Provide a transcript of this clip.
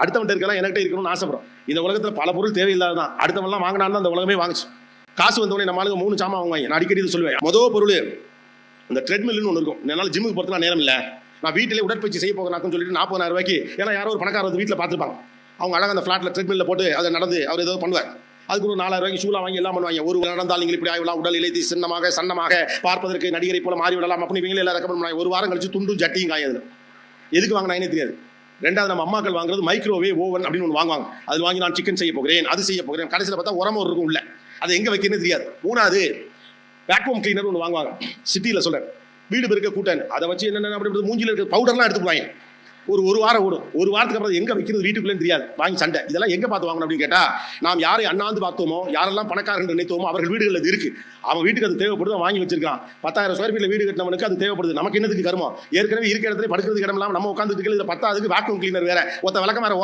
அடுத்தவன்ட்ட இருக்கலாம் என்கிட்ட இருக்கணும்னு ஆசைப்படுறோம். இந்த உலகத்துல பல பொருள் தேவையில்லாதான். அடுத்தவன்லாம் வாங்கினான்னு அந்த உலகமே வாங்குச்சு. காசு வந்தவொடனே நம்ம ஆளுங்க 3 சாமான் வாங்குவாங்க. நான் அடிக்கடி இது சொல்லுவேன். முதல் பொருள் இந்த ட்ரெட்மில்னு ஒன்று இருக்கும். என்னால் ஜிம்முக்கு போகிறதுலாம் நேரம் இல்லை, நான் வீட்டிலே உடற்பயிற்சி செய்ய போகிறேன் சொல்லிட்டு 40,000 ரூபாய்க்கு, ஏன்னா யாரோ ஒரு பணக்காரர் வந்து வீட்டில் பார்த்துருப்பாங்க, அவங்க அழகாக அந்த ஃப்ளாட்டில் ட்ரெட்மில்ல போட்டு அதை நடந்து அவர் ஏதோ பண்ணுவார். அதுக்கு ஒரு 4,000 ரூபாய்க்கு ஷூலாம் வாங்கி எல்லாம் பண்ணுவாங்க. ஒரு நடந்தால் நீங்கள் இப்படி ஆகலாம், உடல் இழைத்து சின்னமாக சன்னமாக பார்ப்பதற்கு நடிகரை போல மாறிவிடலாம் அப்படின்னு இவங்களே எல்லாம் ரெக்கமெண்ட் பண்ணுவாங்க. ஒரு வாரம் கழிச்சு துண்டும் ஜட்டியும் காயது. எதுக்கு வாங்கினாங்கன்னே தெரியாது. ரெண்டாவது நம்ம அம்மாக்கள் வாங்குறது மைக்ரோவேவ் ஓவன் அப்படின்னு ஒன்று வாங்குவாங்க. அது வாங்கி நான் சிக்கன் செய்ய போகிறேன், அது செய்ய போகிறேன். கடைசியில் பார்த்தா உரமும் இருக்கும் உள்ள, அதை எங்கே வைக்கிறேன்னு தெரியாது. மூணாவது வேக்யூம் கிளீனர் ஒன்று வாங்குவாங்க. சிட்டியில் சொல்கிறேன், வீடு பெருக்க கூட்டான்னு அதை வச்சு என்னென்ன அப்படி மூஞ்சில் இருக்க பவுடர்லாம் எடுத்துக்குவாங்க. ஒரு வாரம் ஓடும். ஒரு வாரத்துக்கு அப்புறம் எங்கே வைக்கிறது வீட்டுக்குள்ளேன்னு தெரியாது. வாங்கி சண்டை. இதெல்லாம் எங்கே பார்த்து வாங்கணும் அப்படின்னு கேட்டால், நாம் யாரை அண்ணாந்து பார்த்தோமோ, யாரெல்லாம் பணக்காரர்கள் நினைத்தோமோ அவர்கள் வீடுகளில் அது இருக்கு. அவன் வீட்டுக்கு அது தேவைப்படுது, வாங்கி வச்சிருக்கான். 10,000 ஸ்கொயர் ஃபீட்ல வீடு கட்டினவனுக்கு அது தேவைப்படுது. நமக்கு என்னதுக்கு கருமம்? ஏற்கனவே இருக்கிற இடத்துல படுக்கிறதுக்கு இடம் இல்லாமல் நம்ம உட்காந்துட்டு இதில் 10 வேக்யூம் கிளீனர் வேற, ஒருத்த விளக்கம் வேற